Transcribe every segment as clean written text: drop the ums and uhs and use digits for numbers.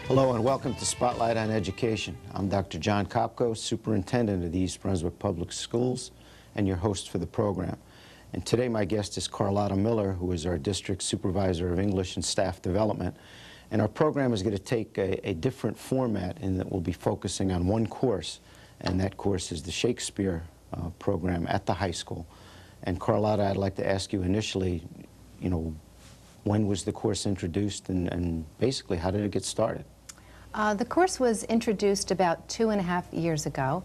Hello and welcome to Spotlight on Education. I'm Dr. Jon Kopko, Superintendent of the East Brunswick Public Schools, and your host for the program. And today my guest is Carlotta Miller, who is our District Supervisor of English and Staff Development. And our program is going to take a different format in that we'll be focusing on one course, and that course is the Shakespeare program at the high school. And Carlotta, I'd like to ask you initially, when was the course introduced and basically how did it get started? The course was introduced about 2.5 years ago.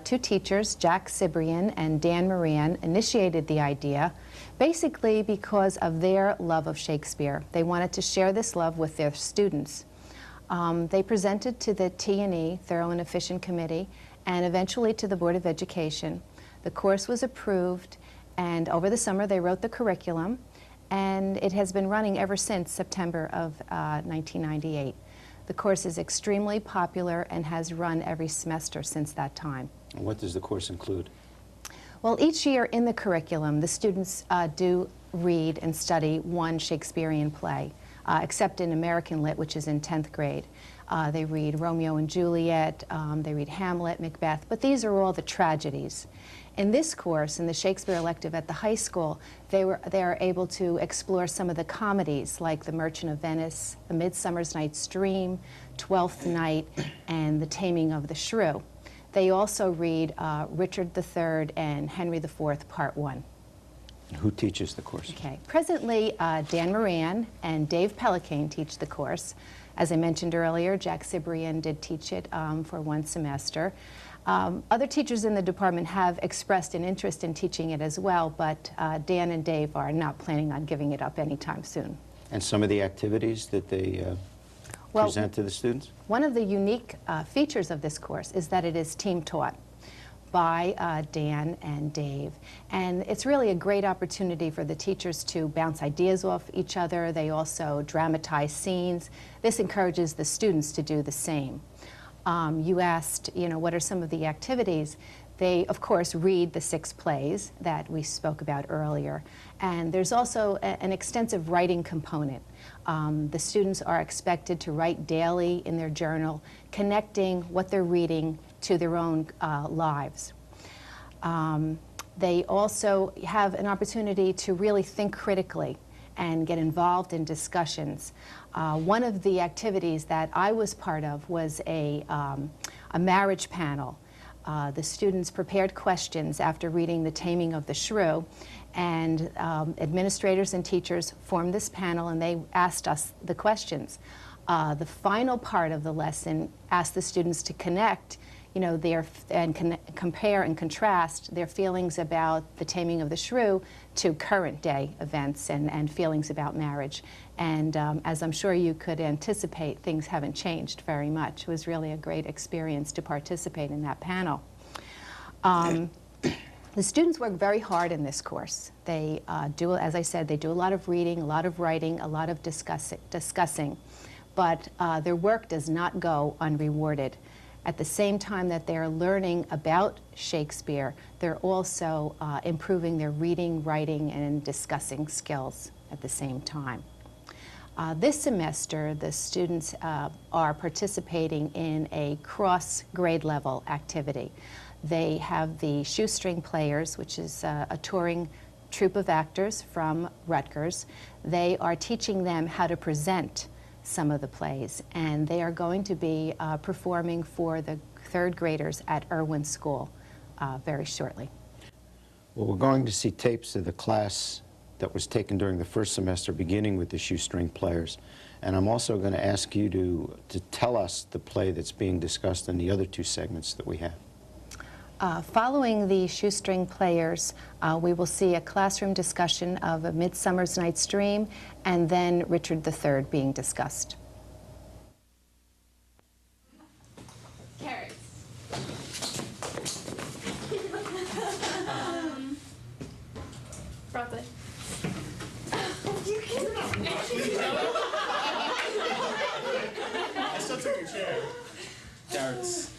Two teachers, Jack Cibrian and Dan Moran, initiated the idea basically because of their love of Shakespeare. They wanted to share this love with their students. They presented to the T&E, Thorough and Efficient Committee, and eventually to the Board of Education. The course was approved, and over the summer they wrote the curriculum, and it has been running ever since September of 1998. The course is extremely popular and has run every semester since that time. And what does the course include? Well, each year in the curriculum, the students do read and study one Shakespearean play, except in American Lit, which is in 10th grade. They read Romeo and Juliet, they read Hamlet, Macbeth, but these are all the tragedies. In this course, in the Shakespeare elective at the high school, they are able to explore some of the comedies like The Merchant of Venice, A Midsummer's Night's Dream, Twelfth Night, and The Taming of the Shrew. They also read Richard III and Henry IV, Part 1. Who teaches the course? Okay. Presently, Dan Moran and Dave Pellicane teach the course. As I mentioned earlier, Jack Cibrian did teach it for one semester. Other teachers in the department have expressed an interest in teaching it as well, but Dan and Dave are not planning on giving it up anytime soon. And some of the activities that they present to the students? One of the unique features of this course is that it is team-taught by Dan and Dave. And it's really a great opportunity for the teachers to bounce ideas off each other. They also dramatize scenes. This encourages the students to do the same. You asked, what are some of the activities? They, of course, read the 6 plays that we spoke about earlier. And there's also an extensive writing component. The students are expected to write daily in their journal, connecting what they're reading to their own lives. They also have an opportunity to really think critically and get involved in discussions. One of the activities that I was part of was a marriage panel. The students prepared questions after reading The Taming of the Shrew, and administrators and teachers formed this panel and they asked us the questions. The final part of the lesson asked the students to connect compare and contrast their feelings about The Taming of the Shrew to current day events and feelings about marriage. And as I'm sure you could anticipate, things haven't changed very much. It was really a great experience to participate in that panel. The students work very hard in this course. They do, as I said, they do a lot of reading, a lot of writing, a lot of discussing. But their work does not go unrewarded. At the same time that they're learning about Shakespeare, they're also improving their reading, writing, and discussing skills at the same time. This semester, the students are participating in a cross-grade level activity. They have the Shoestring Players, which is a touring troupe of actors from Rutgers. They are teaching them how to present some of the plays, and they are going to be performing for the 3rd graders at Irwin School very shortly. Well, we're going to see tapes of the class that was taken during the first semester, beginning with the Shoestring Players. And I'm also going to ask you to tell us the play that's being discussed in the other 2 segments that we have. Following the Shoestring Players, we will see a classroom discussion of A Midsummer's Night's Dream and then Richard III being discussed. Carrots. Broccoli. You kidding? I still took your chair. Carrots.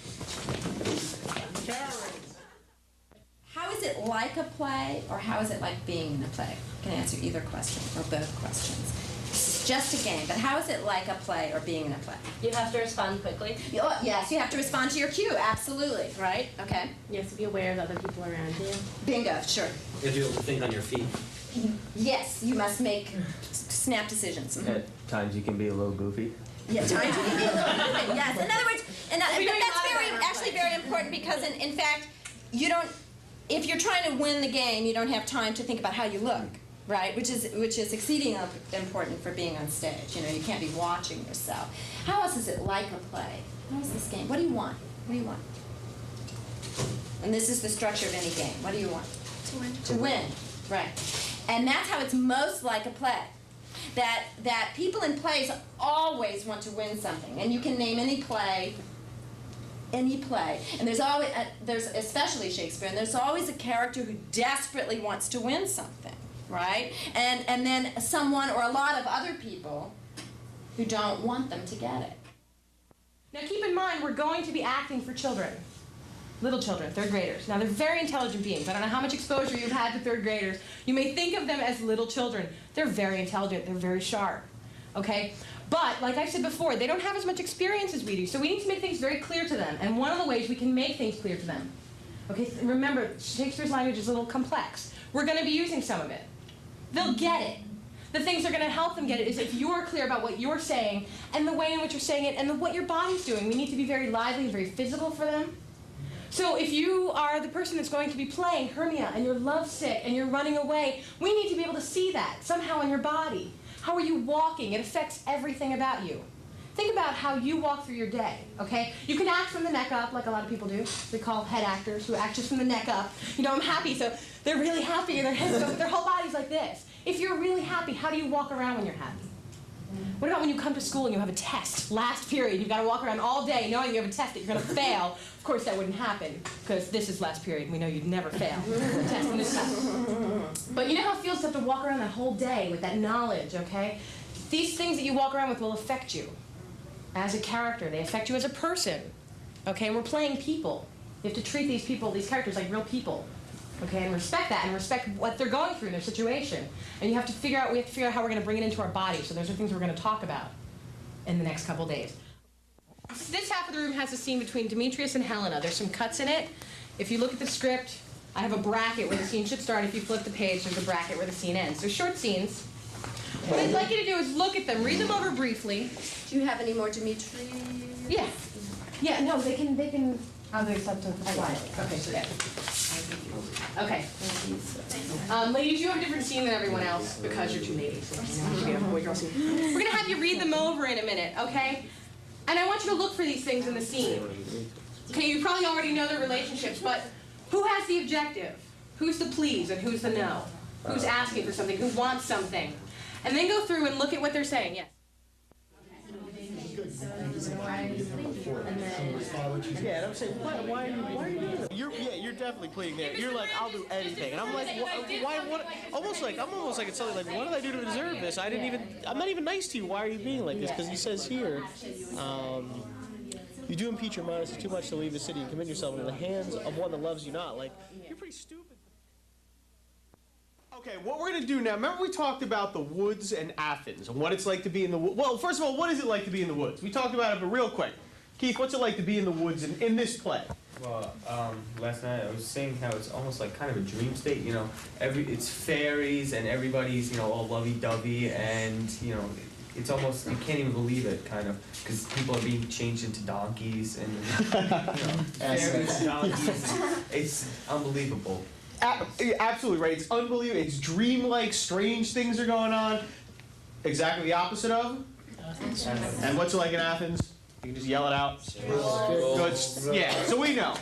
How is it like a play, or how is it like being in a play? You can answer either question or both questions. just a game, but how is it like a play or being in a play? You have to respond quickly. Yes, you have to respond to your cue, absolutely, right? Okay. You have to be aware of other people around you. Bingo, sure. You have to be able to think on your feet. Yes, you must make snap decisions. Mhm. At times you can be a little goofy. Yeah, time to be a little bit, yes. In other words, but doing that's a lot very, of actually very important because in fact, you don't, if you're trying to win the game, you don't have time to think about how you look, right? Which is exceedingly important for being on stage. You know, you can't be watching yourself. How else is it like a play? How is this game? What do you want? What do you want? And this is the structure of any game. What do you want? To win. To win, right. And that's how it's most like a play. That people in plays always want to win something. And you can name any play, and there's always, there's especially Shakespeare, and there's always a character who desperately wants to win something, right? And then someone or a lot of other people who don't want them to get it. Now keep in mind, we're going to be acting for children. Little children, third graders. Now they're very intelligent beings. I don't know how much exposure you've had to third graders. You may think of them as little children. They're very intelligent, they're very sharp, okay? But, like I said before, they don't have as much experience as we do, so we need to make things very clear to them. And one of the ways we can make things clear to them, okay, remember, Shakespeare's language is a little complex. We're gonna be using some of it. They'll get it. The things that are going to help them get it is if you're clear about what you're saying and the way in which you're saying it and what your body's doing. We need to be very lively and very physical for them. So if you are the person that's going to be playing Hermia and you're lovesick and you're running away, we need to be able to see that somehow in your body. How are you walking? It affects everything about you. Think about how you walk through your day, okay? You can act from the neck up, like a lot of people do. We call head actors who act just from the neck up. You know, I'm happy, so they're really happy and their heads go, but their whole body's like this. If you're really happy, how do you walk around when you're happy? What about when you come to school and you have a test, last period, you've got to walk around all day knowing you have a test that you're going to fail? Of course that wouldn't happen, because this is last period, and we know you'd never fail the test in this class. But you know how it feels to have to walk around that whole day with that knowledge, okay? These things that you walk around with will affect you as a character. They affect you as a person, okay? And we're playing people. You have to treat these people, these characters, like real people. Okay, and respect that, and respect what they're going through in their situation. And we have to figure out how we're going to bring it into our body. So those are things we're going to talk about in the next couple days. This half of the room has a scene between Demetrius and Helena. There's some cuts in it. If you look at the script, I have a bracket where the scene should start. If you flip the page, there's a bracket where the scene ends. They're short scenes. What I'd like you to do is look at them, read them over briefly. Do you have any more Dimitri? Yeah. Yeah, no, they can. Oh, there's up to okay, so yeah. Okay. Ladies, you have a different scene than everyone else because you're two ladies. You have a boy-girl scene. We're going to have you read them over in a minute, okay? And I want you to look for these things in the scene. Okay, you probably already know their relationships, but who has the objective? Who's the please and who's the no? Who's asking for something? Who wants something? And then go through and look at what they're saying, yes. Yeah, and I'm saying, why are you doing that? You're definitely pleading there. You're like, I'll do anything, and I'm like, why? What? I'm almost like it's something like, what did I do to deserve this? I'm not even nice to you. Why are you being like this? Because he says here, you do impeach your modesty too much to leave the city and commit yourself into the hands of one that loves you not. Like, you're pretty stupid. Okay, what we're going to do now, remember we talked about the woods and Athens and what it's like to be in the woods. Well, first of all, what is it like to be in the woods? We talked about it, but real quick. Keith, what's it like to be in the woods in this play? Well, last night I was saying how it's almost like kind of a dream state, you know, it's fairies and everybody's, you know, all lovey-dovey and, you know, it's almost, you can't even believe it, kind of, because people are being changed into donkeys and, you know, fairies, donkeys, it's unbelievable. Absolutely right. It's unbelievable. It's dreamlike, strange things are going on. Exactly the opposite of? Athens. And what's it like in Athens? You can just yell it out. Good. Yeah, so we know.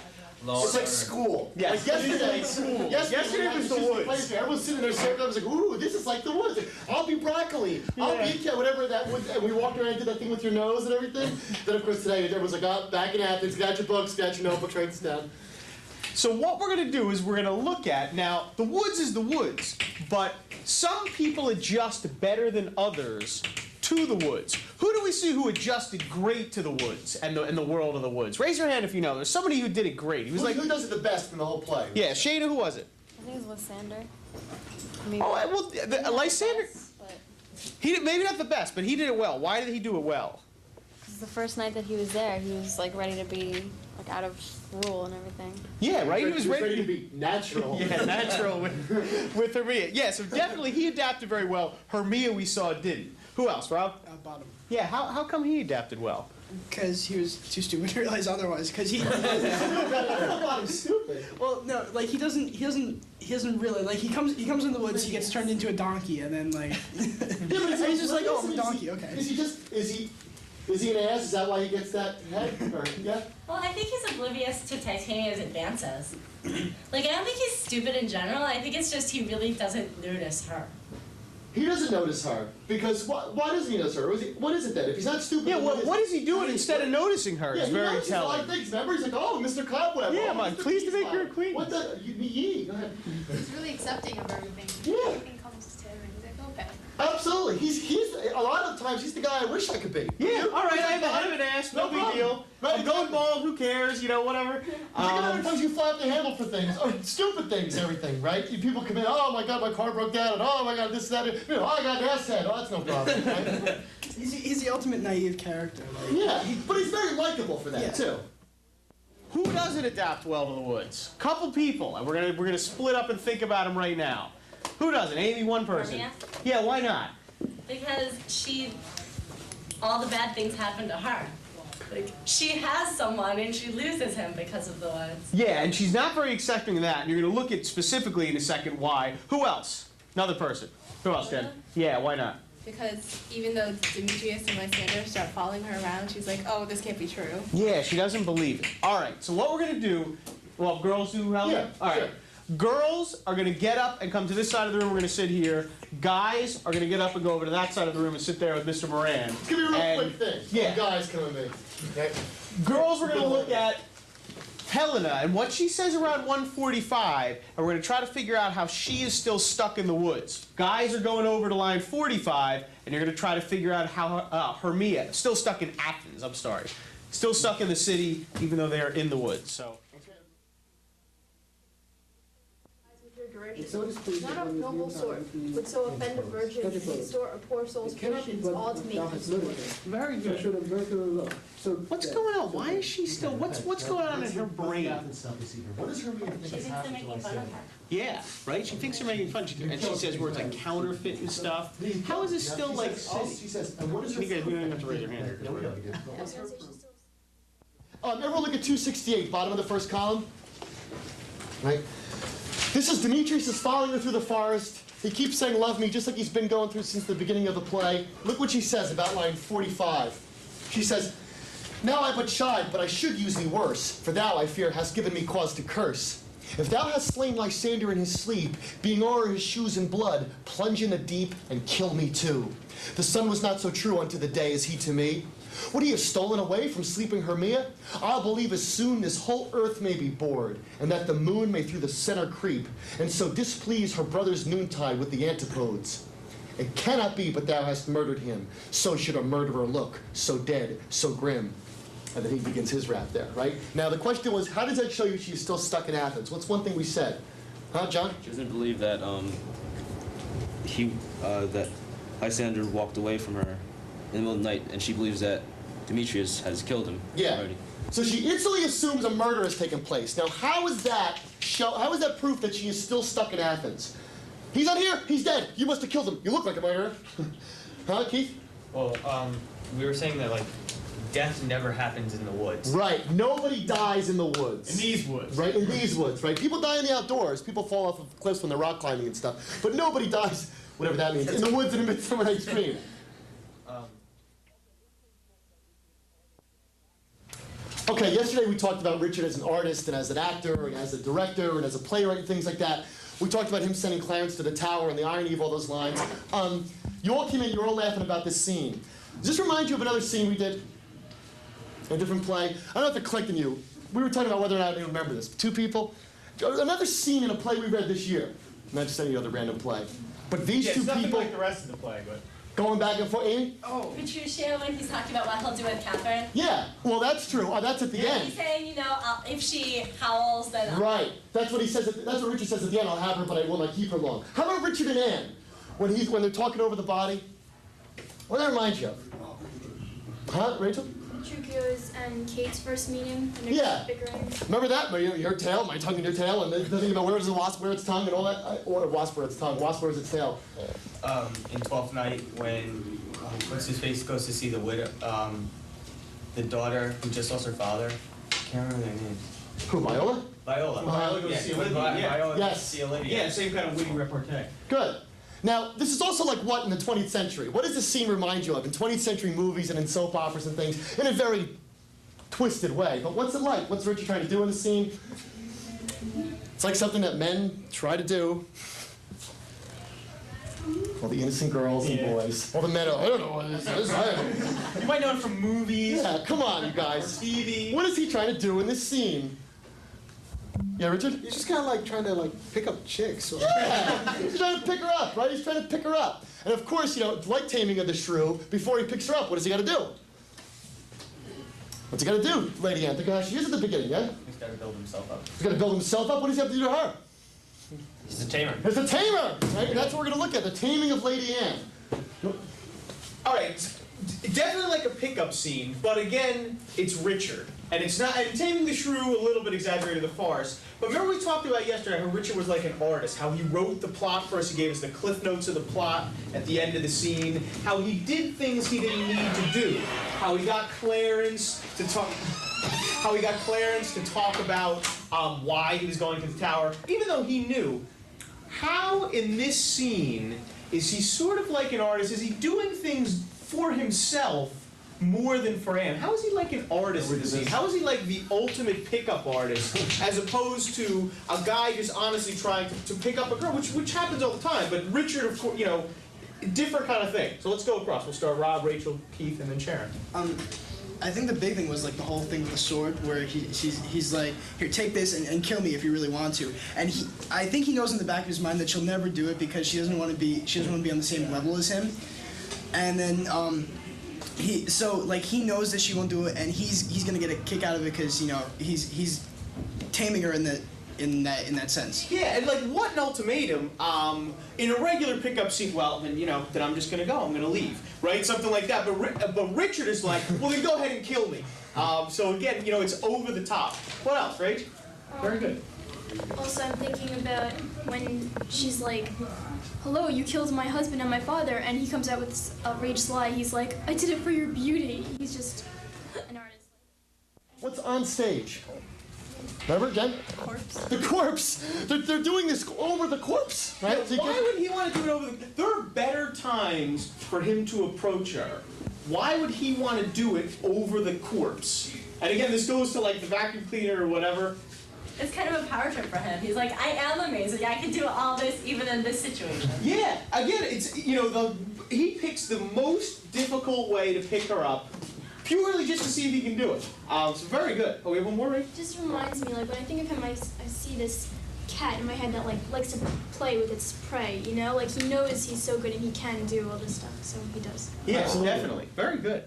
It's like school. Yes. Like yesterday, Yesterday was the woods. Everyone's sitting there circling. I was like, ooh, this is like the woods. I'll be broccoli. I'll be whatever that would. And we walked around and did that thing with your nose and everything. Then, of course, today everyone's like, oh, back in Athens, got your books, got your notebooks, write this down. So what we're going to do is we're going to look at, now, the woods is the woods, but some people adjust better than others to the woods. Who do we see who adjusted great to the woods and the world of the woods? Raise your hand if you know. There's somebody who did it great. He was Who does it the best in the whole play? Yeah, Shana, who was it? I think it's Lysander. Oh, well, Lysander. He did, maybe not the best, but he did it well. Why did he do it well? Because the first night that he was there, he was like ready to be like out of rule and everything. Yeah, right? He was ready to be natural. Yeah, natural with Hermia. Yeah, so definitely he adapted very well. Hermia, we saw, didn't. Who else, Rob? Bottom. Yeah, how come he adapted well? Because he was too stupid to realize otherwise. Because he. Stupid. Well, no, like he doesn't really like he comes in the woods. He gets turned into a donkey, and then like. Yeah, but he's just like, oh, I'm a donkey. Okay. Is he an ass? Is that why he gets that head? Or, yeah. Well, I think he's oblivious to Titania's advances. Like, I don't think he's stupid in general. I think it's just he really doesn't notice her. He doesn't notice her because why doesn't he notice her? What is it then? If he's not stupid, Yeah, what is he doing instead of noticing her? Yeah, It's he very notices a lot of telling. things. Remember, he's like, oh, Mr. Cobweb. Yeah, oh, man, Mr. pleased to make Peasley. your acquaintance. What the? Go ahead. He's really accepting of everything. Yeah. Everything comes to him, and he's like, okay. Absolutely. He's a lot of times he's the guy I wish I could be. Yeah, all right, I'm an ass, no big problem. deal. Right, I'm going exactly. bald, who cares, whatever. Think about how many times you fly off the handle for things, or stupid things, everything, right? People come in, oh my God, my car broke down, and oh my God, this, that, oh, I got an ass head. Oh, that's no problem, right? He's the ultimate naive character. Like, Yeah, but he's very likable for that, Yeah. too. Who doesn't adapt well to the woods? Couple people, and we're gonna split up and think about them right now. Who doesn't? Amy, one person. Hermia? Yeah, why not? Because all the bad things happen to her. Like, she has someone and she loses him because of the woods. Yeah, and she's not very accepting of that, and you're gonna look at specifically in a second why. Who else? Another person. Who else, Jen? Yeah, why not? Because even though Demetrius and Lysander start following her around, she's like, oh, this can't be true. Yeah, she doesn't believe it. All right, so what we're gonna do, well, girls do Helen? Yeah, All right. sure. Girls are gonna get up and come to this side of the room, we're gonna sit here. Guys are gonna get up and go over to that side of the room and sit there with Mr. Moran. Give me a real And- quick thing. Yeah. Guys come with me. Okay. Girls, we're gonna look at Helena and what she says around 145, and we're gonna try to figure out how she is still stuck in the woods. Guys are going over to line 45, and you're gonna try to figure out how Hermia, still stuck in Athens, I'm sorry. Still stuck in the city, even though they're in the woods, so. Not of noble sort, would so offend a virgin, distort a poor soul's portions, all to make him steward. Very good. What's going on? Why is she still, what's going on in her brain? What is Hermia She thinks they're making fun of her. Yeah, right? She thinks they're making fun, and she says words like counterfeit and stuff. How is this still like city? She says, and what is her... You guys, we don't even have to raise your hand here. 'cause we're- Everyone look at 268, bottom of the first column. Right? This is Demetrius is following her through the forest. He keeps saying, love me, just like he's been going through since the beginning of the play. Look what she says about line 45. She says, now I but chide, but I should use thee worse, for thou, I fear, hast given me cause to curse. If thou hast slain Lysander in his sleep, being o'er his shoes in blood, plunge in the deep and kill me too. The sun was not so true unto the day as he to me. Would he have stolen away from sleeping Hermia? I'll believe as soon this whole earth may be bored, and that the moon may through the center creep, and so displease her brother's noontide with the antipodes. It cannot be but thou hast murdered him. So should a murderer look, so dead, so grim. And then he begins his rap there, right? Now the question was, how does that show you she's still stuck in Athens? What's one thing we said? Huh, John? She doesn't believe that that Lysander walked away from her in the middle of the night, and she believes that Demetrius has killed him already. So she instantly assumes a murder has taken place. Now, how is that proof that she is still stuck in Athens? He's not here. He's dead. You must have killed him. You look like a murderer. Huh, Keith? Well, we were saying that like death never happens in the woods. Right. Nobody dies in the woods. In these woods. Right. In these woods. Right. People die in the outdoors. People fall off of cliffs when they're rock climbing and stuff. But nobody dies, whatever that means, in the woods in a midsummer night's dream. Okay, yesterday we talked about Richard as an artist and as an actor and as a director and as a playwright and things like that. We talked about him sending Clarence to the tower and the irony of all those lines. You all came in, you were all laughing about this scene. Does this remind you of another scene we did? A different play? I don't know if it clicked in you. We were talking about whether or not you remember this. Two people? Another scene in a play we read this year. Not just any other random play. But these two nothing people... like the rest of the play, but... Going back and forth, Amy? Oh. Petruchio, when he's talking about what he'll do with Catherine. Yeah, well that's true. That's at the end. He's saying, if she howls, then... Right. That's what he says. That's what Richard says at the end. I'll have her, but I will not keep her long. How about Richard and Anne? When they're talking over the body? What does that remind you of? Huh, Rachel? Trukio's and Kate's first meeting, and they're Yeah. bickering. Remember that? Your tail, my tongue in your tail, and then thinking about where does the wasp wear its tongue and all that? Or wasp wears its tongue, wasp wears its tail. In Twelfth Night, when what's his face goes to see the widow, the daughter who just lost her father. I can't remember their names. Who, Viola? Viola. Viola goes to see Olivia, yeah. Viola Yes. goes to see Olivia. Yeah, same kind of witty repartee. Good. Now, this is also like what in the 20th century? What does this scene remind you of in 20th century movies and in soap operas and things in a very twisted way? But what's it like? What's Richard trying to do in the scene? It's like something that men try to do. All the innocent girls and boys. All the men are, I don't know what this is. You might know it from movies. Yeah, come on, you guys. TV. What is he trying to do in this scene? Yeah, Richard? He's just kind of like trying to like pick up chicks. Or Yeah, he's trying to pick her up, right? He's trying to pick her up. And of course, like Taming of the Shrew, before he picks her up, what does he got to do? What's he got to do, Lady Anne? Think of how she is at the beginning, yeah? He's got to build himself up. He's got to build himself up. What does he have to do to her? He's a tamer. It's a tamer, right? And that's what we're going to look at, the taming of Lady Anne. All right, definitely like a pickup scene, but again, it's Richard. And it's not, and Taming the Shrew, a little bit exaggerated the farce. But remember we talked about yesterday how Richard was like an artist, how he wrote the plot for us, he gave us the cliff notes of the plot at the end of the scene, how he did things he didn't need to do, how he got Clarence to talk about why he was going to the tower, even though he knew. How in this scene is he sort of like an artist? Is he doing things for himself more than for Anne? How is he like an artist in the scene? How is he like the ultimate pickup artist as opposed to a guy just honestly trying to pick up a girl, which happens all the time. But Richard, of course, different kind of thing. So let's go across. We'll start Rob, Rachel, Keith, and then Sharon. I think the big thing was like the whole thing with the sword, where he's like, here, take this and kill me if you really want to. And I think he knows in the back of his mind that she'll never do it because she doesn't want to be on the same level as him. And then he knows that she won't do it, and he's gonna get a kick out of it because he's taming her in that sense. Yeah, and like what an ultimatum in a regular pickup scene. Well, then then I'm just gonna go. I'm gonna leave, right? Something like that. But Richard is like, well, then go ahead and kill me. So again, it's over the top. What else, Rach? Very good. Also, I'm thinking about when she's like, hello, you killed my husband and my father, and he comes out with this outrageous lie. He's like, I did it for your beauty. He's just an artist. What's on stage? Remember again? The corpse. They're doing this over the corpse, right? Yeah, why would he want to do it over the... There are better times for him to approach her. Why would he want to do it over the corpse? And again, this goes to like the vacuum cleaner or whatever. It's kind of a power trip for him. He's like, I am amazing. I can do all this even in this situation. Yeah, again, it's he picks the most difficult way to pick her up, purely just to see if he can do it. It's very good. Oh, we have one more, Ray? It just reminds me, like when I think of him, I see this cat in my head that like likes to play with its prey. Like he knows he's so good and he can do all this stuff, so he does. Yes, definitely. Very good.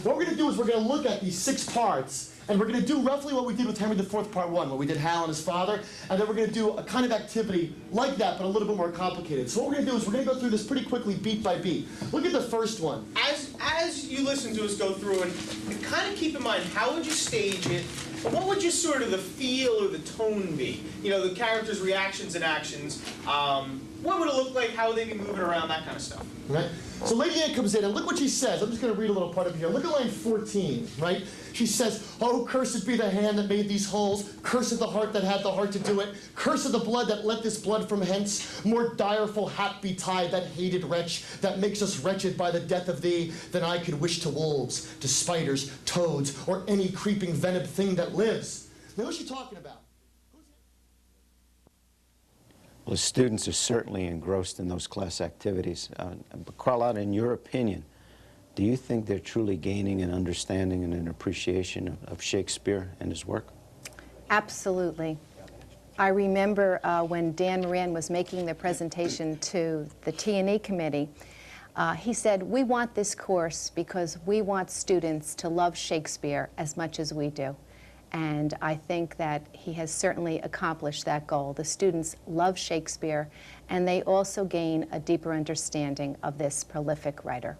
What we're going to do is we're going to look at these 6 parts, and we're going to do roughly what we did with Henry IV, Part 1, where we did Hal and his father, and then we're going to do a kind of activity like that, but a little bit more complicated. So what we're going to do is we're going to go through this pretty quickly, beat by beat. Look at the first one. As you listen to us go through it, kind of keep in mind, how would you stage it? What would just sort of the feel or the tone be? The characters' reactions and actions. What would it look like? How would they be moving around? That kind of stuff. Right? So Lady Anne comes in, and look what she says. I'm just going to read a little part of it here. Look at line 14, right? She says, oh, cursed be the hand that made these holes. Cursed the heart that had the heart to do it. Cursed the blood that let this blood from hence. More direful hap betide that hated wretch that makes us wretched by the death of thee than I could wish to wolves, to spiders, toads, or any creeping venomed thing that lives. Now, who's she talking about? Well, the students are certainly engrossed in those class activities. But Carlotta, in your opinion, do you think they're truly gaining an understanding and an appreciation of Shakespeare and his work? Absolutely. I remember when Dan Moran was making the presentation to the T&E committee, he said, we want this course because we want students to love Shakespeare as much as we do. And I think that he has certainly accomplished that goal. The students love Shakespeare, and they also gain a deeper understanding of this prolific writer.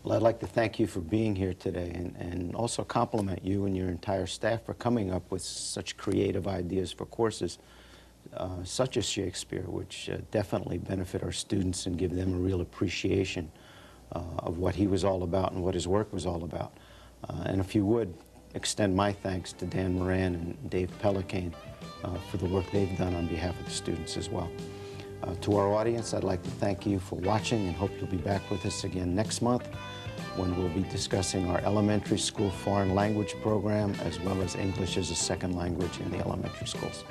Well, I'd like to thank you for being here today and also compliment you and your entire staff for coming up with such creative ideas for courses such as Shakespeare, which definitely benefit our students and give them a real appreciation of what he was all about and what his work was all about. And if you would, extend my thanks to Dan Moran and Dave Pellicane for the work they've done on behalf of the students as well. To our audience, I'd like to thank you for watching and hope you'll be back with us again next month when we'll be discussing our elementary school foreign language program as well as English as a second language in the elementary schools.